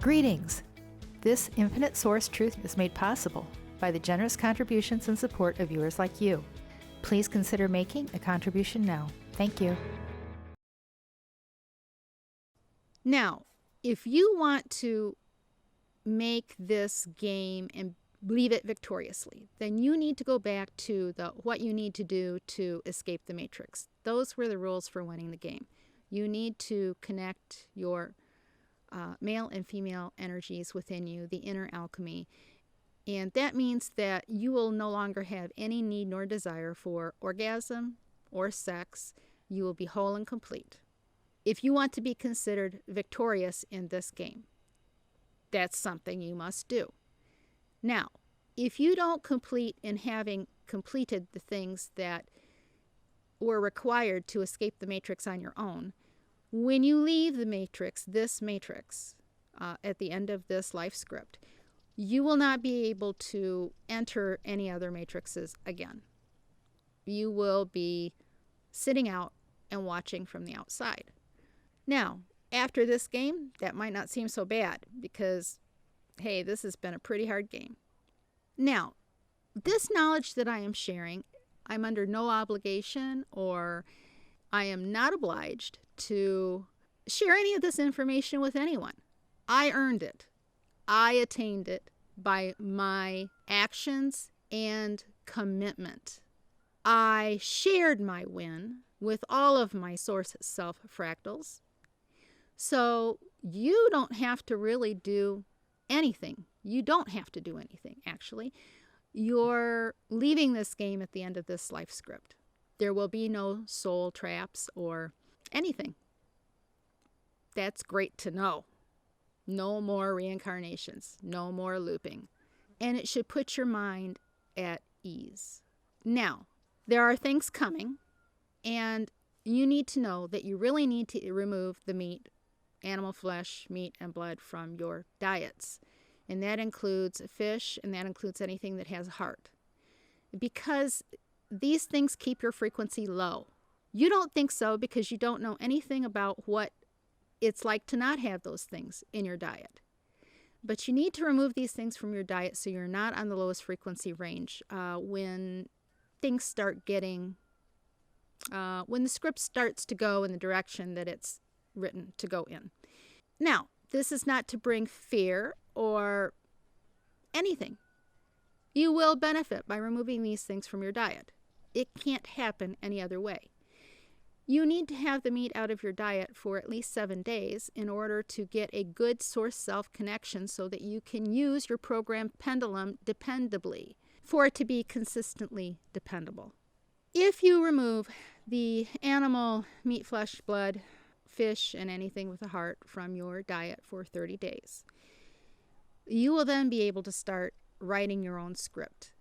Greetings! This Infinite Source Truth is made possible by the generous contributions and support of viewers like you. Please consider making a contribution now. Thank you. Now, if you want to make this game and leave it victoriously, then you need to go back to what you need to do to escape the matrix. Those were the rules for winning the game. You need to connect your male and female energies within you, the inner alchemy. And that means that you will no longer have any need nor desire for orgasm or sex. You will be whole and complete. If you want to be considered victorious in this game, that's something you must do. Now, if you don't complete in having completed the things that were required to escape the matrix on your own, when you leave the matrix, this matrix, at the end of this life script, you will not be able to enter any other matrices again. You will be sitting out and watching from the outside. Now, after this game, that might not seem so bad because, hey, this has been a pretty hard game. Now, this knowledge that I am sharing, I'm under no obligation or I am not obliged to share any of this information with anyone. I earned it. I attained it by my actions and commitment. I shared my win with all of my source self fractals. So you don't have to really do anything. You don't have to do anything, actually. You're leaving this game at the end of this life script. There will be no soul traps or anything. That's great to know. No more reincarnations, no more looping. And it should put your mind at ease. Now, there are things coming, and you need to know that you really need to remove the meat, animal flesh, meat, and blood from your diets. And that includes fish, and that includes anything that has a heart. Because these things keep your frequency low. You don't think so because you don't know anything about what it's like to not have those things in your diet. But you need to remove these things from your diet so you're not on the lowest frequency range when things start getting, when the script starts to go in the direction that it's written to go in. Now, this is not to bring fear or anything. You will benefit by removing these things from your diet. It can't happen any other way. You need to have the meat out of your diet for at least 7 days in order to get a good source self connection so that you can use your programmed pendulum dependably for it to be consistently dependable. If you remove the animal, meat, flesh, blood, fish, and anything with a heart from your diet for 30 days, you will then be able to start writing your own script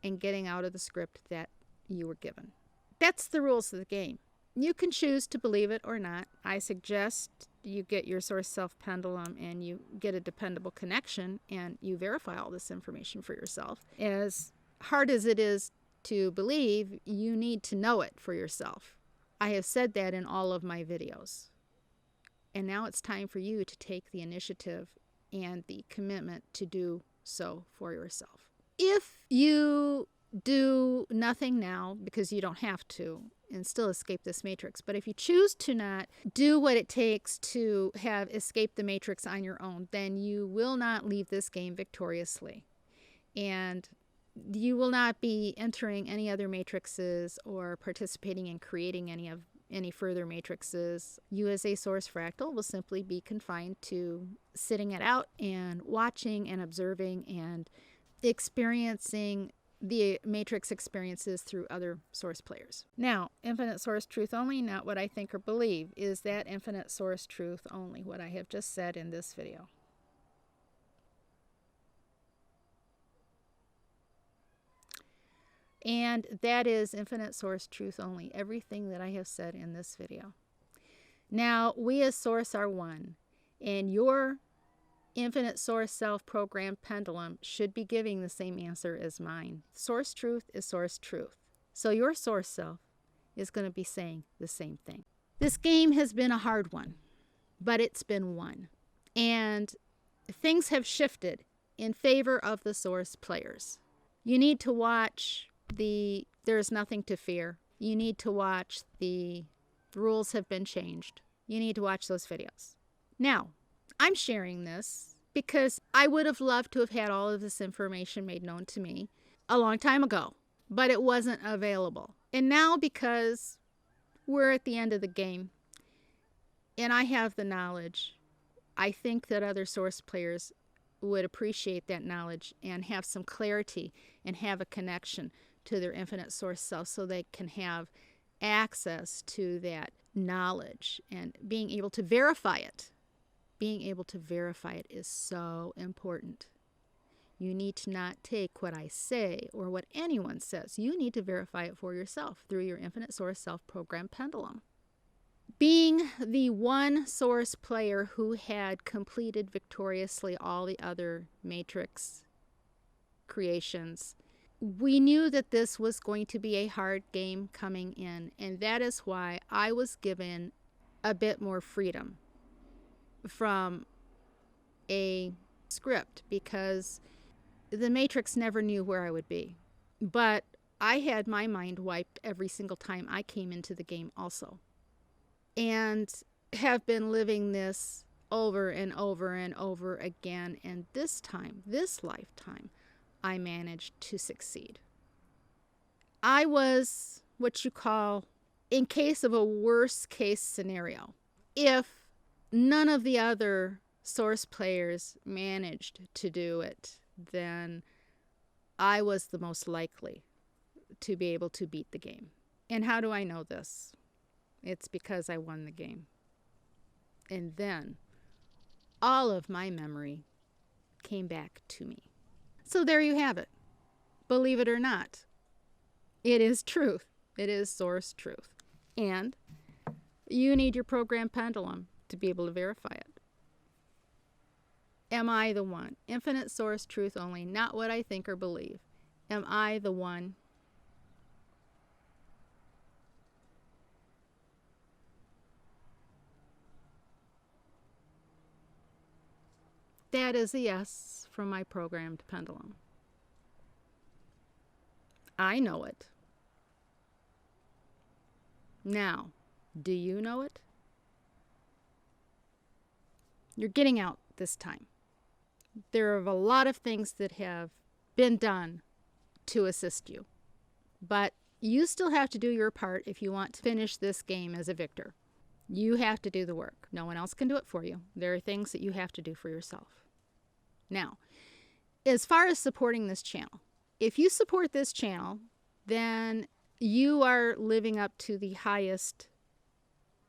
and getting out of the script that you were given. That's the rules of the game. You can choose to believe it or not. I suggest you get your source self pendulum and you get a dependable connection and you verify all this information for yourself. As hard as it is to believe, you need to know it for yourself. I have said that in all of my videos. And now it's time for you to take the initiative and the commitment to do so for yourself. If you do nothing now, because you don't have to, and still escape this matrix, but if you choose to not do what it takes to have escaped the matrix on your own, then you will not leave this game victoriously. And you will not be entering any other matrices or participating in creating any further matrices. You as a source fractal will simply be confined to sitting it out and watching and observing and experiencing the matrix experiences through other source players. Now, infinite source truth only, not what I think or believe, is that infinite source truth only, what I have just said in this video. And that is infinite source truth only, everything that I have said in this video. Now, we as source are one, and your infinite source self-programmed pendulum should be giving the same answer as mine. Source truth is source truth. So your source self is going to be saying the same thing. This game has been a hard one, but it's been won. And things have shifted in favor of the source players. You need to watch the There's Nothing to Fear. You need to watch the Rules Have Been Changed. You need to watch those videos. Now, I'm sharing this because I would have loved to have had all of this information made known to me a long time ago, but it wasn't available. And now, because we're at the end of the game and I have the knowledge, I think that other source players would appreciate that knowledge and have some clarity and have a connection to their infinite source self so they can have access to that knowledge and being able to verify it. Being able to verify it is so important. You need to not take what I say or what anyone says. You need to verify it for yourself through your infinite source self-program pendulum. Being the one source player who had completed victoriously all the other matrix creations, we knew that this was going to be a hard game coming in, and that is why I was given a bit more freedom from a script, because the matrix never knew where I would be. But I had my mind wiped every single time I came into the game also, and have been living this over and over and over again, and this lifetime, I managed to succeed. I was what you call, in case of a worst case scenario, if none of the other source players managed to do it, then I was the most likely to be able to beat the game. And how do I know this? It's because I won the game. And then all of my memory came back to me. So there you have it. Believe it or not, it is truth. It is source truth. And you need your program pendulum to be able to verify it. Am I the one? Infinite source truth only, not what I think or believe. Am I the one? That is a yes from my programmed pendulum. I know it. Now, do you know it? You're getting out this time. There are a lot of things that have been done to assist you, but you still have to do your part if you want to finish this game as a victor. You have to do the work. No one else can do it for you. There are things that you have to do for yourself. Now, as far as supporting this channel, if you support this channel, then you are living up to the highest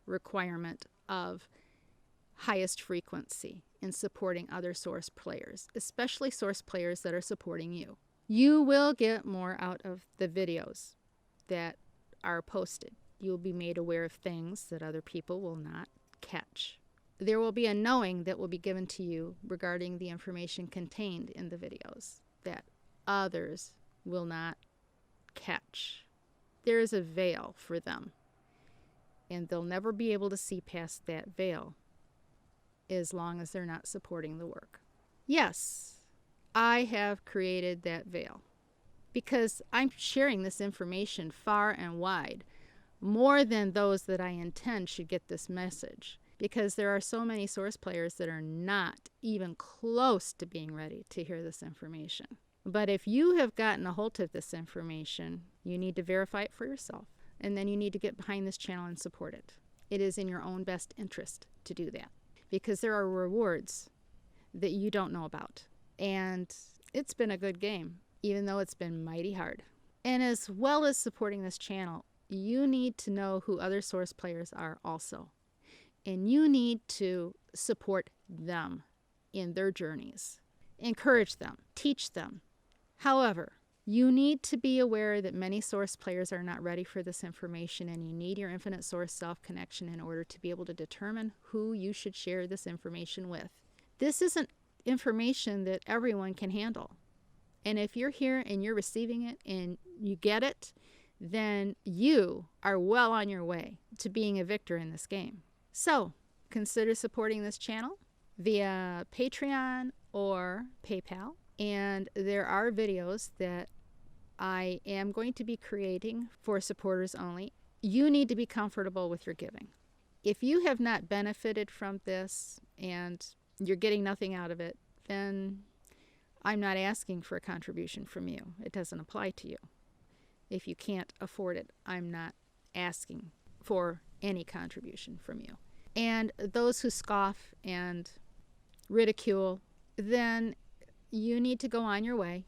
requirement of highest frequency in supporting other source players, especially source players that are supporting you. You will get more out of the videos that are posted. You will be made aware of things that other people will not catch. There will be a knowing that will be given to you regarding the information contained in the videos that others will not catch. There is a veil for them, and they'll never be able to see past that veil as long as they're not supporting the work. Yes, I have created that veil because I'm sharing this information far and wide, more than those that I intend should get this message, because there are so many source players that are not even close to being ready to hear this information. But if you have gotten a hold of this information, you need to verify it for yourself, and then you need to get behind this channel and support it. It is in your own best interest to do that, because there are rewards that you don't know about. And it's been a good game, even though it's been mighty hard. And as well as supporting this channel, you need to know who other source players are also. And you need to support them in their journeys. Encourage them, teach them. However, you need to be aware that many source players are not ready for this information, and you need your infinite source self-connection in order to be able to determine who you should share this information with. This isn't information that everyone can handle. And if you're here and you're receiving it and you get it, then you are well on your way to being a victor in this game. So, consider supporting this channel. via Patreon or PayPal. And there are videos that I am going to be creating for supporters only. You need to be comfortable with your giving. If you have not benefited from this and you're getting nothing out of it, then I'm not asking for a contribution from you. It doesn't apply to you. If you can't afford it, I'm not asking for any contribution from you. And those who scoff and ridicule, then you need to go on your way,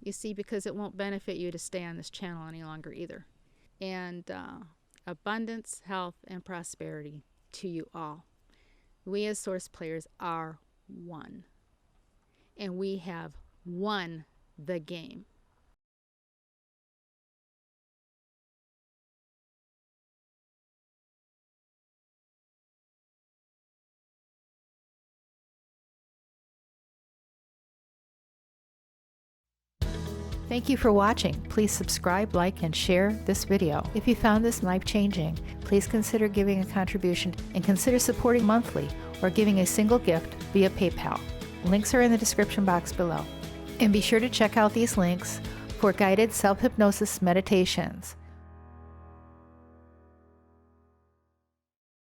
you see, because it won't benefit you to stay on this channel any longer either. And abundance, health, and prosperity to you all. We as Source players are one. And we have won the game. Thank you for watching. Please subscribe, like, and share this video. If you found this life-changing, please consider giving a contribution and consider supporting monthly or giving a single gift via PayPal. Links are in the description box below. And be sure to check out these links for guided self-hypnosis meditations.